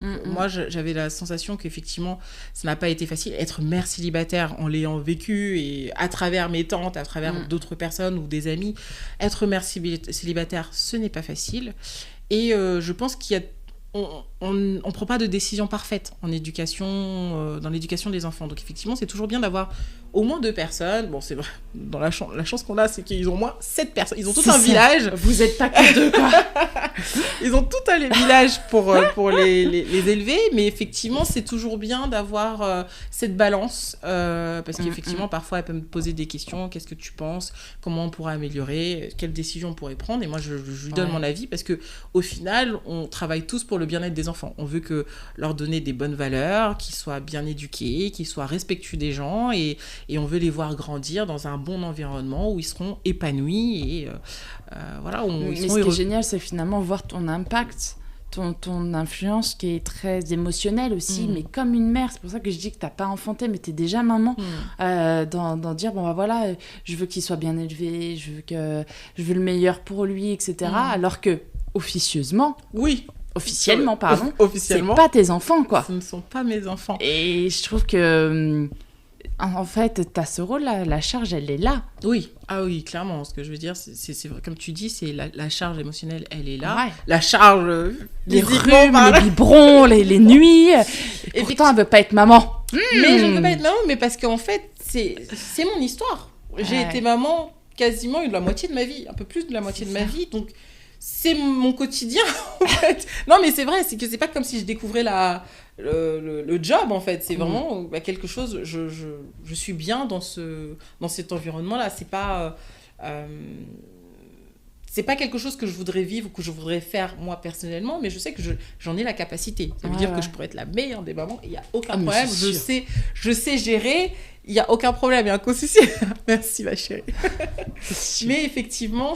Moi, j'avais la sensation qu'effectivement, ça n'a pas été facile. Être mère célibataire en l'ayant vécu et à travers mes tantes, à travers d'autres personnes ou des amis, être mère célibataire, ce n'est pas facile. Et je pense qu'il y a on prend pas de décision parfaite en éducation, dans l'éducation des enfants. Donc effectivement, c'est toujours bien d'avoir au moins 2 personnes. Bon, c'est vrai, dans la chance qu'on a, c'est qu'ils ont au moins 7 personnes. Ils ont tout un village. Vous êtes pas que 2, quoi. Ils ont tout un village pour les élever. Mais effectivement, c'est toujours bien d'avoir cette balance. Parce qu'effectivement, parfois, elle peut me poser des questions. Qu'est-ce que tu penses ? Comment on pourrait améliorer ? Quelles décisions on pourrait prendre ? Et moi, je lui donne mon avis parce qu'au final, on travaille tous pour le bien-être des enfants. On veut leur donner des bonnes valeurs, qu'ils soient bien éduqués, qu'ils soient respectueux des gens et on veut les voir grandir dans un bon environnement où ils seront épanouis et voilà. Mais ce qui est génial, c'est finalement voir ton impact, ton influence qui est très émotionnelle aussi, mais comme une mère. C'est pour ça que je dis que t'as pas enfanté, mais t'es déjà maman. Dans dire, bon, bah voilà, je veux qu'il soit bien élevé, je veux le meilleur pour lui, etc. Alors que, officieusement... Officiellement, pardon. Officiellement. C'est pas tes enfants, quoi. Ce ne sont pas mes enfants. Et je trouve que, en fait, t'as ce rôle-là. La charge, elle est là. Oui. Ah oui, clairement. Ce que je veux dire, c'est vrai, comme tu dis, c'est la charge émotionnelle, elle est là. Ouais. La charge... les rhumes, les biberons, les nuits. Et pourtant, elle veut pas être maman. Mais je ne veux pas être maman, mais parce qu'en fait, c'est mon histoire. J'ai été maman quasiment la moitié de ma vie. Un peu plus de la moitié de ma vie. Donc... c'est mon quotidien, en fait. Non, mais c'est vrai, c'est que c'est pas comme si je découvrais le job, en fait. C'est vraiment quelque chose... Je suis bien dans cet environnement-là. C'est pas quelque chose que je voudrais vivre ou que je voudrais faire, moi, personnellement, mais je sais que j'en ai la capacité. Ça veut dire que je pourrais être la meilleure des mamans. Il n'y a aucun problème. Je sais gérer. Il n'y a aucun problème. Il y a un co-souci. Merci, ma chérie. Mais effectivement,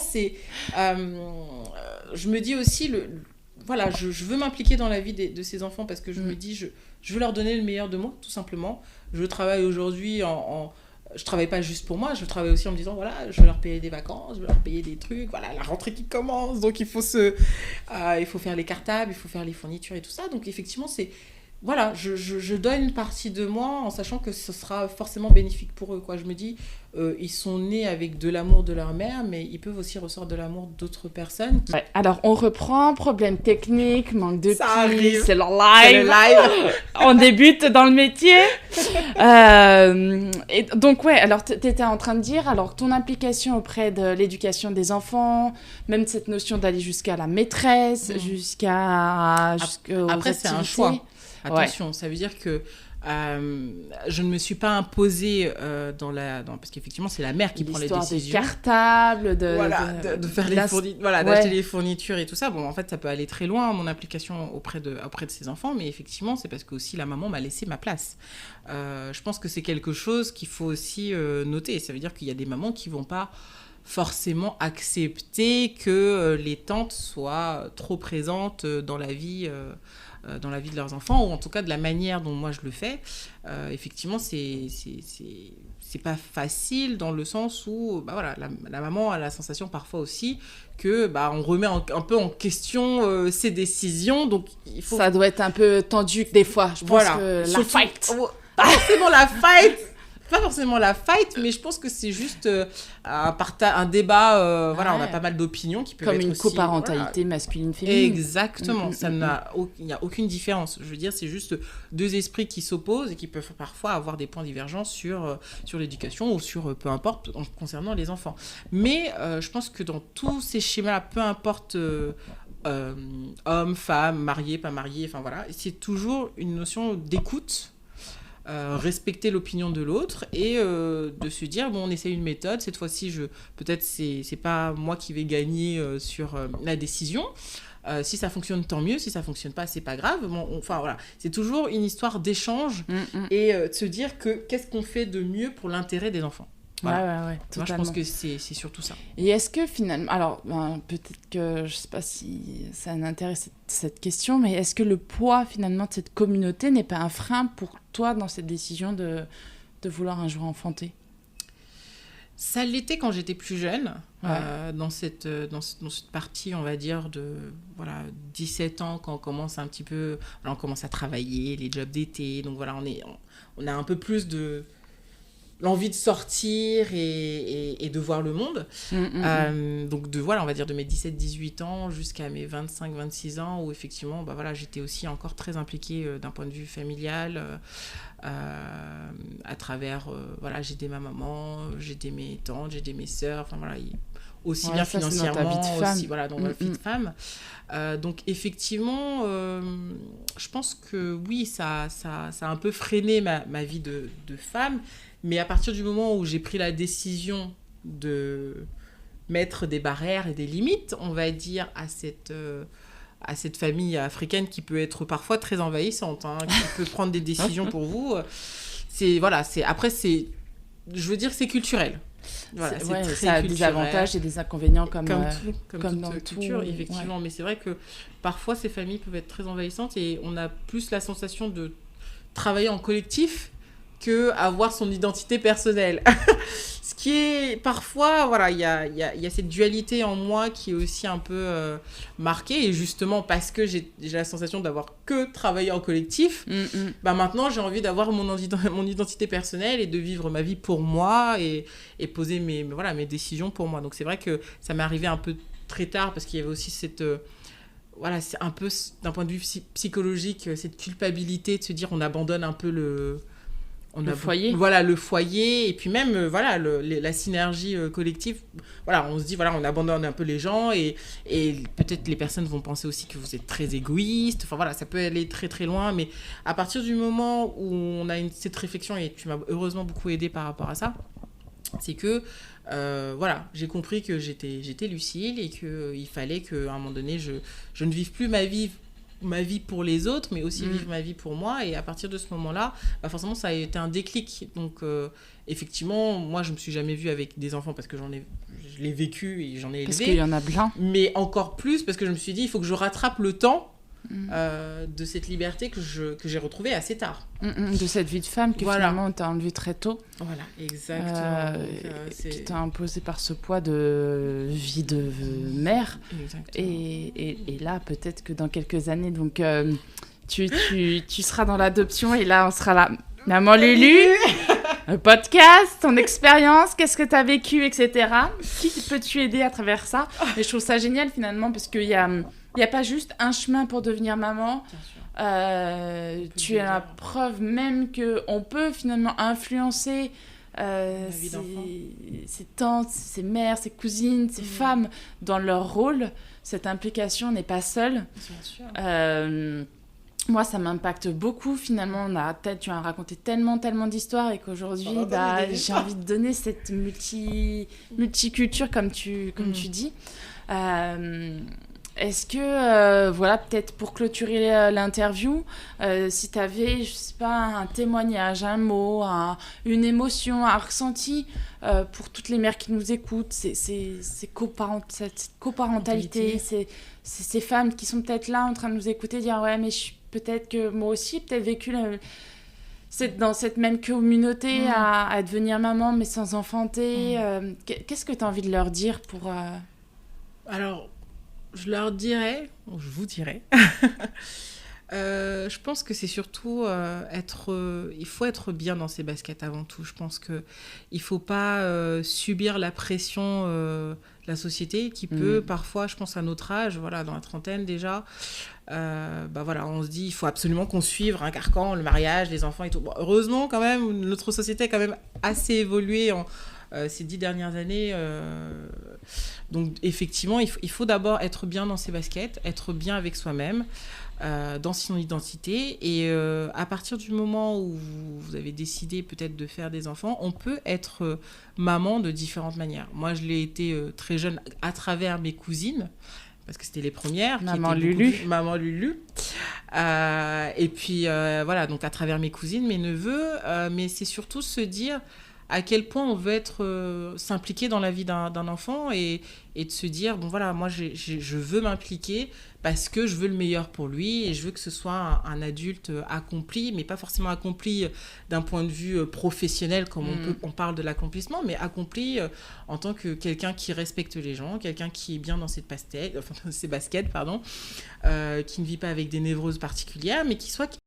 je me dis aussi, voilà, je veux m'impliquer dans la vie de ces enfants parce que je me dis, je veux leur donner le meilleur de moi, tout simplement. Je travaille aujourd'hui je travaille pas juste pour moi, je travaille aussi en me disant, voilà, je vais leur payer des vacances, je vais leur payer des trucs, voilà, la rentrée qui commence, donc il faut faire les cartables, il faut faire les fournitures et tout ça. Donc effectivement, voilà, je donne une partie de moi en sachant que ce sera forcément bénéfique pour eux, quoi. Je me dis, ils sont nés avec de l'amour de leur mère, mais ils peuvent aussi ressortir de l'amour d'autres personnes. Ouais. Alors, on reprend, problème technique, manque de ça arrive. C'est leur live. On débute dans le métier. Et donc, ouais, alors tu étais en train de dire, alors ton implication auprès de l'éducation des enfants, même cette notion d'aller jusqu'à la maîtresse, Après, c'est un choix. Attention, ça veut dire que je ne me suis pas imposée parce qu'effectivement, c'est la mère qui prend les décisions. Des cartables, de faire d'acheter les fournitures et tout ça. Bon, en fait, ça peut aller très loin, mon implication auprès de ses enfants, mais effectivement, c'est parce que aussi la maman m'a laissé ma place. Je pense que c'est quelque chose qu'il faut aussi noter. Ça veut dire qu'il y a des mamans qui vont pas forcément accepter que les tantes soient trop présentes dans la vie de leurs enfants, ou en tout cas de la manière dont moi je le fais. Effectivement, c'est pas facile dans le sens où voilà, la maman a la sensation parfois aussi que on remet un peu en question ses décisions, donc ça doit être un peu tendu des fois, je pense que la fight. Pas forcément la fight, mais je pense que c'est juste un débat. Voilà, on a pas mal d'opinions qui peuvent comme être une aussi, coparentalité masculine-féminine. Exactement, il n'y a aucune différence. Je veux dire, c'est juste 2 esprits qui s'opposent et qui peuvent parfois avoir des points divergents sur l'éducation ou sur peu importe concernant les enfants. Mais je pense que dans tous ces schémas, peu importe homme, femme, marié, pas marié, enfin voilà, c'est toujours une notion d'écoute. Respecter l'opinion de l'autre et de se dire on essaie une méthode, cette fois-ci peut-être c'est pas moi qui vais gagner sur la décision, si ça fonctionne tant mieux, si ça fonctionne pas c'est pas grave, enfin voilà, c'est toujours une histoire d'échange et de se dire qu'est-ce qu'on fait de mieux pour l'intérêt des enfants. Voilà. Ouais, moi je pense que c'est surtout ça. Et est-ce que finalement, alors peut-être que je sais pas si ça m'intéresse cette question, mais est-ce que le poids finalement de cette communauté n'est pas un frein pour toi dans cette décision de vouloir un jour enfanter ? Ça l'était quand j'étais plus jeune, dans cette partie, on va dire, de 17 ans, quand on commence un petit peu, on commence à travailler, les jobs d'été, donc voilà, on a un peu plus de l'envie de sortir et de voir le monde. Donc on va dire de mes 17-18 ans jusqu'à mes 25-26 ans, où effectivement, j'étais aussi encore très impliquée d'un point de vue familial, à travers, j'aidais ma maman, j'aidais mes tantes, j'aidais mes sœurs, aussi bien ça, financièrement, aussi dans ma vie de femme. Donc effectivement, je pense que oui, ça a un peu freiné ma vie de femme, mais à partir du moment où j'ai pris la décision de mettre des barrières et des limites, on va dire, à cette famille africaine qui peut être parfois très envahissante, qui peut prendre des décisions pour vous. Après, je veux dire, c'est culturel. Voilà, ça a des avantages et des inconvénients comme dans toute culture, effectivement. Mais c'est vrai que parfois, ces familles peuvent être très envahissantes et on a plus la sensation de travailler en collectif qu'avoir son identité personnelle. Ce qui est parfois, il y a cette dualité en moi qui est aussi un peu marquée, et justement parce que j'ai la sensation d'avoir que travaillé en collectif, maintenant j'ai envie d'avoir mon identité personnelle et de vivre ma vie pour moi et poser mes décisions pour moi. Donc c'est vrai que ça m'est arrivé un peu très tard, parce qu'il y avait aussi cette... c'est un peu, d'un point de vue psychologique, cette culpabilité de se dire on abandonne un peu le foyer. Le foyer, et puis même la synergie collective. On se dit on abandonne un peu les gens, et peut-être les personnes vont penser aussi que vous êtes très égoïste. Ça peut aller très très loin, mais à partir du moment où on a cette réflexion, et tu m'as heureusement beaucoup aidée par rapport à ça, c'est que j'ai compris que j'étais lucide, et qu'il fallait qu'à un moment donné je ne vive plus ma vie pour les autres, mais aussi vivre ma vie pour moi. Et à partir de ce moment-là, forcément, ça a été un déclic. Donc, effectivement, moi, je me suis jamais vue avec des enfants, parce que je l'ai vécu et j'en ai élevé. Parce qu'il y en a plein. Mais encore plus, parce que je me suis dit, il faut que je rattrape le temps de cette liberté que j'ai retrouvée assez tard. De cette vie de femme que finalement, on t'a enlevée très tôt. Voilà, exactement. Qui t'a imposé par ce poids de vie de mère. Exactement. Et là, peut-être que dans quelques années, donc, tu seras dans l'adoption, et là, on sera là. Maman Lulu, un podcast, ton expérience, qu'est-ce que tu as vécu, etc. Qui peux-tu aider à travers ça? Et je trouve ça génial, finalement, parce qu'il y a pas juste un chemin pour devenir maman. Tu es la preuve même qu'on peut finalement influencer ses tantes, ses mères, ses cousines, ses femmes dans leur rôle. Cette implication n'est pas seule. Bien sûr. Moi, ça m'impacte beaucoup, finalement. Tu as raconté tellement d'histoires, et qu'aujourd'hui, j'ai envie de donner cette multiculture, comme tu dis. Est-ce que, peut-être pour clôturer l'interview, si tu avais, je sais pas, un témoignage, un mot, une émotion, un ressenti pour toutes les mères qui nous écoutent, cette coparentalité, ces femmes qui sont peut-être là en train de nous écouter, dire ouais, mais peut-être que moi aussi, peut-être vécu dans cette même communauté à devenir maman, mais sans enfanter. Qu'est-ce que tu as envie de leur dire pour... Alors, je vous dirais, je pense que c'est surtout il faut être bien dans ses baskets avant tout. Je pense qu'il ne faut pas subir la pression de la société qui peut parfois, je pense à notre âge, dans la trentaine déjà, on se dit il faut absolument qu'on suive un carcan, le mariage, les enfants et tout. Bon, heureusement quand même, notre société a quand même assez évolué ces 10 dernières années. Donc effectivement, il faut d'abord être bien dans ses baskets, être bien avec soi-même, dans son identité. Et à partir du moment où vous avez décidé peut-être de faire des enfants, on peut être maman de différentes manières. Moi, je l'ai été très jeune à travers mes cousines, parce que c'était les premières. Maman Lulu. Maman Lulu. Et puis, donc à travers mes cousines, mes neveux. Mais c'est surtout se dire à quel point on veut s'impliquer dans la vie d'un enfant, et de se dire, moi, je veux m'impliquer parce que je veux le meilleur pour lui et je veux que ce soit un adulte accompli, mais pas forcément accompli d'un point de vue professionnel, comme on parle de l'accomplissement, mais accompli en tant que quelqu'un qui respecte les gens, quelqu'un qui est bien dans ses baskets, qui ne vit pas avec des névroses particulières, mais qui soit